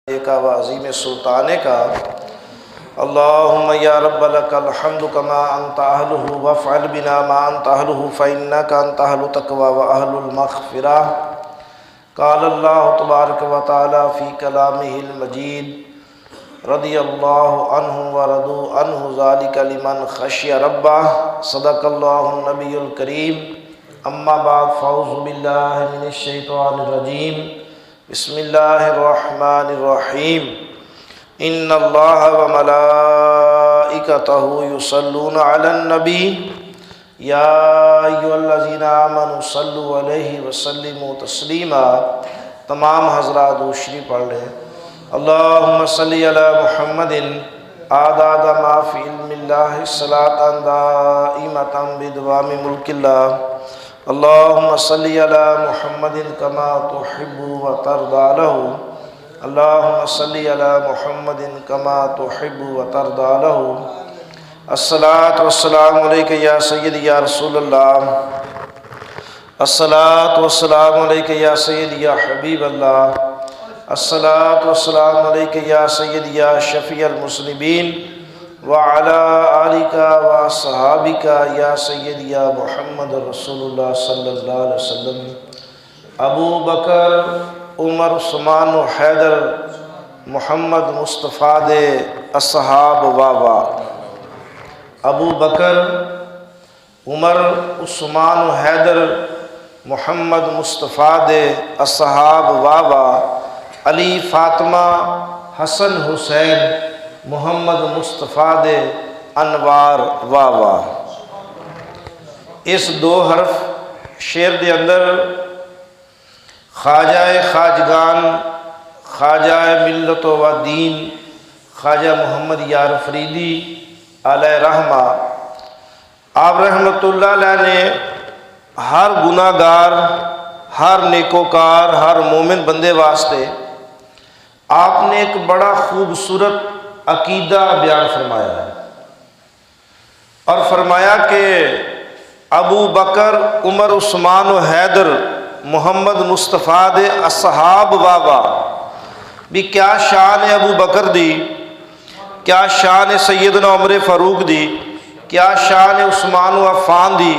کا و عظیم سلطانے کا اللہم یا رب لک الحمد کما انت اہلہ وافعل بنا ما انت اہلہ فإنک انت اہل التقوی و اہل المغفرہ۔ قال اللہ تبارک و تعالی فی کلامہ المجید رضی اللہ عنہ ورضوا عنہ ذالک لمن خشی ربہ۔ صدق اللہ النبی الکریم۔ اما بعد فاعوذ باللہ من الشیطان الرجیم۔ بسم اللہ الرحمن الرحیم۔ ان اللہ وملائکتہ یصلون علی النبی یا ایھا الذین آمنوا صلوا علیہ وسلموا تسلیما۔ تمام حضرات دوشری پڑھ لیں۔ اللہم صلی علی محمد عدد ما فی علم اللہ صلاۃ دائمۃ بدوام ملک اللہ۔ اللہم صلی علی محمد کما تحب و ترضی لہ۔ اللہم صلی علی محمد کما تحب و ترضی لہ۔ الصلاۃ والسلام علیک یا سیدی یا رسول اللہ۔ الصلاۃ والسلام علیک یا سیدی یا حبیب اللہ۔ الصلاۃ والسلام علیک یا سیدی یا شفیع المذنبین وعلی آلک واصحابک یا سیدی یا محمد رسول اللہ صلی اللہ علیہ وسلم۔ ابو بکر عمر عثمان و حیدر محمد مصطفیٰ دے اصحاب واوا۔ ابو بکر عمر عثمان و حیدر محمد مصطفیٰ دے اصحاب واوا۔ علی فاطمہ حسن حسین محمد مصطفیٰ دے انوار واوا۔ اس دو حرف شعر دے اندر خواجہ خواجگان، خواجہ ملت و دین، خواجہ محمد یار فریدی علیہ رحمہ، آپ رحمۃ اللہ علیہ نے ہر گناہ گار، ہر نیکوکار، ہر مومن بندے واسطے آپ نے ایک بڑا خوبصورت عقیدہ بیان فرمایا ہے، اور فرمایا کہ ابو بکر عمر عثمان و حیدر محمد مصطفیٰ دے اصحاب واوا بھی کیا شان ہے ابو بکر دی، کیا شان ہے سیدنا عمر فاروق دی، کیا شان ہے عثمان و عفان دی،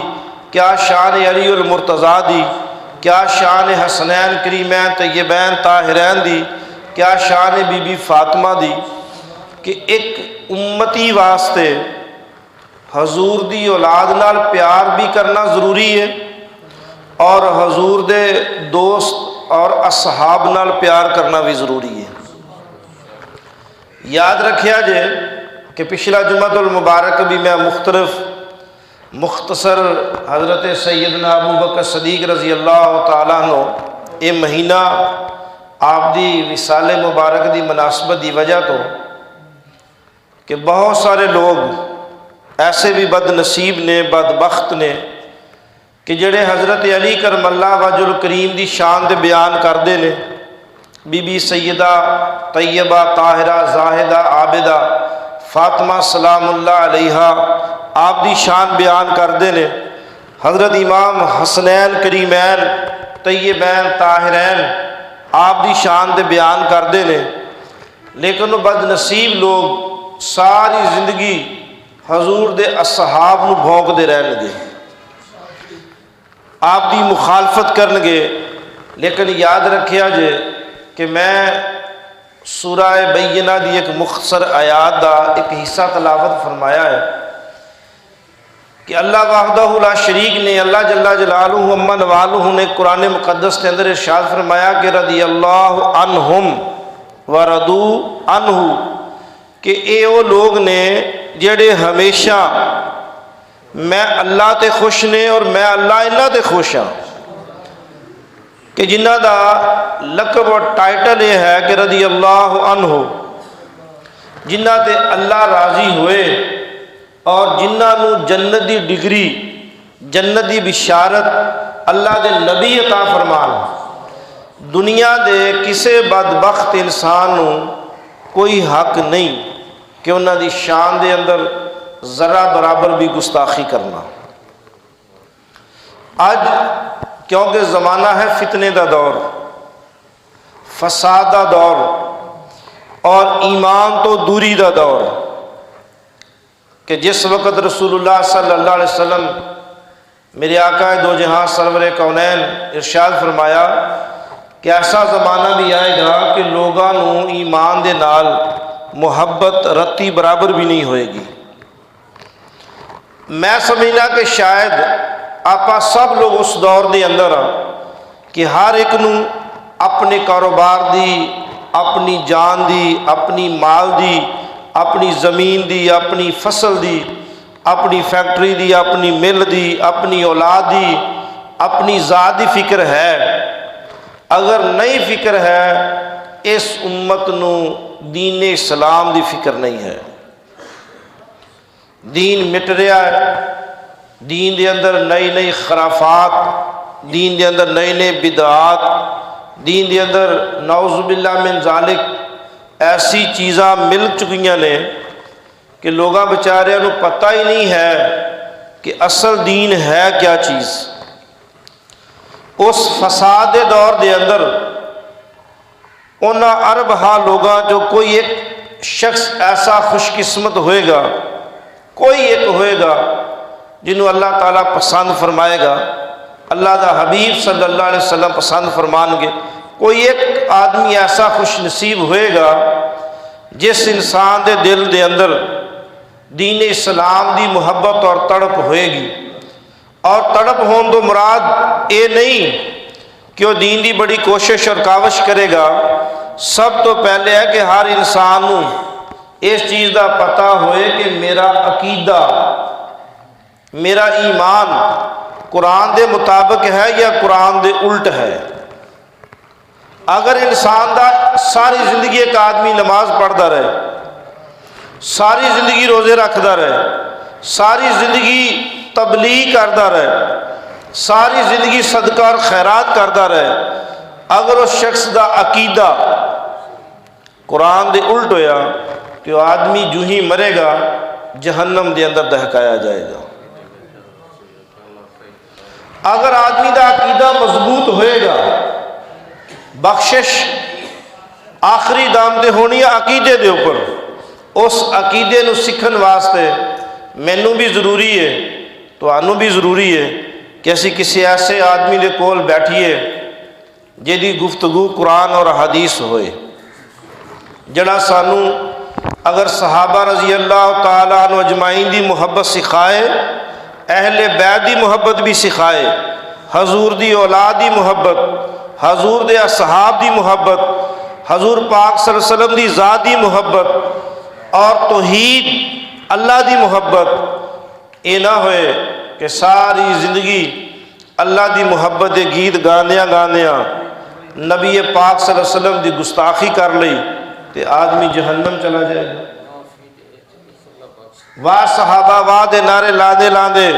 کیا شان ہے علی المرتضیٰ دی، کیا شان ہے حسنین کریمین طیبین طاہرین دی، کیا شان ہے بی بی فاطمہ دی، کہ ایک امتی واسطے حضور دی اولاد نال پیار بھی کرنا ضروری ہے، اور حضور دے دوست اور اصحاب نال پیار کرنا بھی ضروری ہے۔ یاد رکھیا جے کہ پچھلا جمعۃ المبارک بھی میں مختصر حضرت سیدنا ابو بکر صدیق رضی اللہ تعالیٰ عنہ یہ مہینہ آپ دی وصال مبارک دی مناسبت دی وجہ تو کہ بہت سارے لوگ ایسے بھی بد نصیب نے، بدبخت نے کہ جڑے حضرت علی کرم اللہ وجہ الکریم دی شان دے بیان کردے نے، بی بی سیدہ طیبہ طاہرہ زاہدہ عابدہ فاطمہ سلام اللہ علیہا آپ دی شان بیان کردے نے، حضرت امام حسنین کریمین طیبین طاہرین آپ دی شان دے بیان کردے نے، لیکن وہ بد نصیب لوگ ساری زندگی حضور دے اصحاب نو بھونک دے رہن گے، آپ دی مخالفت کرن گے۔ لیکن یاد رکھیا جے کہ میں سورہ بینہ دی ایک مختصر آیات دا ایک حصہ تلاوت فرمایا ہے کہ اللہ وحدہ لا شریک نے، اللہ جل جلالہ امن والہ نے قرآن مقدس کے اندر ارشاد فرمایا کہ رضی اللہ عنہم ورضوا عنہ، کہ اے وہ لوگ نے جڑے ہمیشہ میں اللہ تے خوش نے اور میں اللہ انہاں تے خوش ہاں، کہ جنہ دا لقب اور ٹائٹل یہ ہے کہ رضی اللہ عنہ، جنہ تے اللہ راضی ہوئے اور جنہ نو جنت دی ڈگری، جنت دی بشارت اللہ دے نبی عطا فرمان۔ دنیا دے کسے بدبخت انسان نو کوئی حق نہیں کہ انہاں دی شان دے اندر ذرہ برابر بھی گستاخی کرنا۔ آج کیونکہ زمانہ ہے فتنے دا دور، فساد دا دور، اور ایمان تو دوری دا دور کہ جس وقت رسول اللہ صلی اللہ علیہ وسلم میرے آقا دو جہاں سرور کونین ارشاد فرمایا کہ ایسا زمانہ بھی آئے گا کہ لوگاں نو ایمان دے نال محبت رتی برابر بھی نہیں ہوئے گی۔ میں سمجھنا کہ شاید آپا سب لوگ اس دور دے اندر کہ ہر ایک نو اپنے کاروبار دی، اپنی جان دی، اپنی مال دی، اپنی زمین دی، اپنی فصل دی، اپنی فیکٹری دی، اپنی مل دی، اپنی اولاد دی، اپنی ذات دی فکر ہے۔ اگر نئی فکر ہے اس امت نو دین اسلام دی فکر نہیں ہے۔ دین مٹ رہا ہے، دین دے اندر نئی نئی خرافات، دین دے اندر نئے نئے بدعات، دین دے اندر نعوذ باللہ من ذالک ایسی چیزاں مل چکیاں نے کہ لوگاں بیچاریاں نو پتہ ہی نہیں ہے کہ اصل دین ہے کیا چیز۔ اس فساد دے دور دے اندر انہاں عرب ہاں لوگاں جو کوئی ایک شخص ایسا خوش قسمت ہوئے گا، کوئی ایک ہوئے گا جنہوں اللہ تعالیٰ پسند فرمائے گا، اللہ دا حبیب صلی اللہ علیہ وسلم پسند فرمان گے، کوئی ایک آدمی ایسا خوش نصیب ہوئے گا جس انسان دے دل دے اندر دین اسلام دی محبت اور تڑپ ہوئے گی۔ اور تڑپ ہون تو مراد اے نہیں کہ وہ دین دی بڑی کوشش اور کاوش کرے گا، سب تو پہلے ہے کہ ہر انسان نو اس چیز دا پتہ ہوئے کہ میرا عقیدہ، میرا ایمان قرآن دے مطابق ہے یا قرآن دے الٹ ہے۔ اگر انسان دا ساری زندگی ایک آدمی نماز پڑھتا رہے، ساری زندگی روزے رکھتا رہے، ساری زندگی تبلیغ کرتا رہے، ساری زندگی صدقہ اور خیرات کرتا رہے، اگر اس شخص دا عقیدہ قرآن دے الٹ ہویا کہ وہ آدمی جو ہی مرے گا جہنم دے اندر دہکایا جائے گا۔ اگر آدمی دا عقیدہ مضبوط ہوئے گا، بخشش آخری دام دے ہونی ہے عقیدے دے اوپر، اس عقیدے نو سکھن واسطے مینوں بھی ضروری ہے، تو آنوں بھی ضروری ہے کہ اسی کسی ایسے آدمی دے کول بیٹھیے جیدی گفتگو قرآن اور حدیث ہوئے، جڑا سانو اگر صحابہ رضی اللہ تعالیٰ عنہ اجمعین دی محبت سکھائے، اہل بیت دی محبت بھی سکھائے، حضور دی اولاد دی محبت، حضور دے اصحاب دی محبت، حضور پاک صلی اللہ علیہ وسلم دی ذات دی محبت اور توحید اللہ دی محبت، اے نہ ہوئے کہ ساری زندگی اللہ دی محبت دے گیت گاندیاں گاندیاں نبی پاک صلی اللہ علیہ وسلم دی گستاخی کر لئی تے آدمی جہنم چلا جائے گا۔ واہ صحابہ واہ دے نعرے لاندے لاندے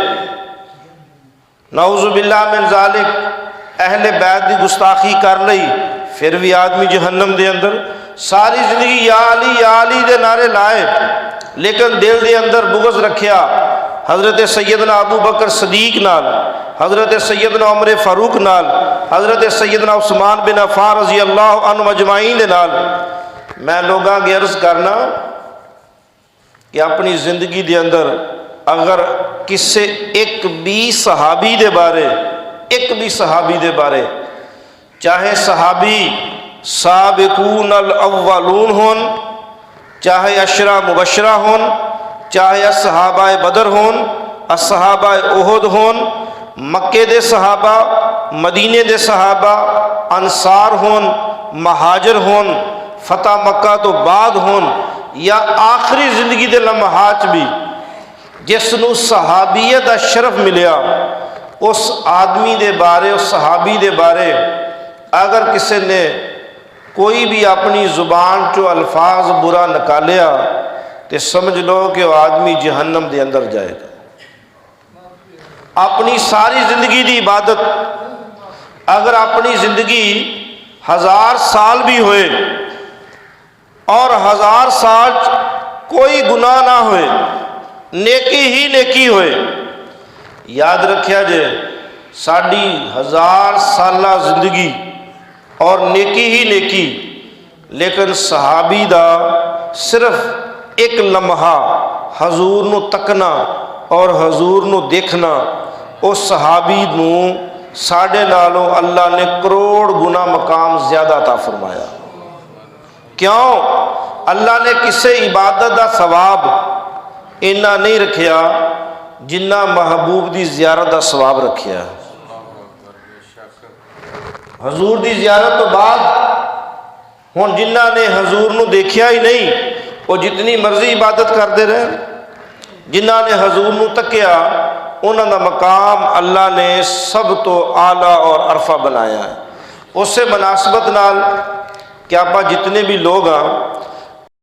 نعوذ باللہ من ذالک اہل بیت دی گستاخی کر لئی، پھر بھی آدمی جہنم دے اندر۔ ساری زندگی یا علی دے نعرے لائے لیکن دل دے اندر بغض رکھیا حضرت سیدنا ابو بکر صدیق نال، حضرت سیدنا عمر فاروق نال، حضرت سیدنا عثمان بن عفان رضی اللہ عنہ اجمعین دے نال۔ میں لوگاں کی عرض کرنا کہ اپنی زندگی دے اندر اگر کسے ایک بھی صحابی دے بارے چاہے صحابی سابقون الاولون ہون، چاہے عشرہ مبشرہ ہون، چاہے اصحابہ بدر ہون، اصحابہ احد ہون، مکے دے صحابہ، مدینے دے صحابہ، انصار ہون، مہاجر ہون، فتح مکہ تو بعد ہون، یا آخری زندگی دے لمحات بھی جس نو صحابیت دا شرف ملیا، اس آدمی دے بارے، اس صحابی دے بارے اگر کسی نے کوئی بھی اپنی زبان چو الفاظ برا نکالیا تو سمجھ لو کہ وہ آدمی جہنم دے اندر جائے گا۔ اپنی ساری زندگی دی عبادت اگر اپنی زندگی 1000 سال بھی ہوئے اور 1000 سال کوئی گناہ نہ ہوئے، نیکی ہی نیکی ہوئے، یاد رکھیا جے ساڑھی 1000 سالہ زندگی اور نیکی ہی نیکی لیکن صحابی دا صرف ایک لمحہ حضور نو تکنا اور حضور نو دیکھنا اس صحابی نو ساڑھے نالوں اللہ نے کروڑ گنا مقام زیادہ عطا فرمایا۔ کیوں؟ اللہ نے کسے عبادت دا ثواب اینا نہیں رکھیا جنہ محبوب دی زیارت دا ثواب رکھیا۔ حضور دی زیارت تو بعد ہن جنہ نے حضور نو دیکھیا ہی نہیں وہ جتنی مرضی عبادت کرتے رہے، جنہ نے حضور نو تکیا انہاں دا مقام اللہ نے سب تو اعلیٰ اور عرفہ بنایا ہے۔ اس سے مناسبت نال کہ آپ جتنے بھی لوگ ہیں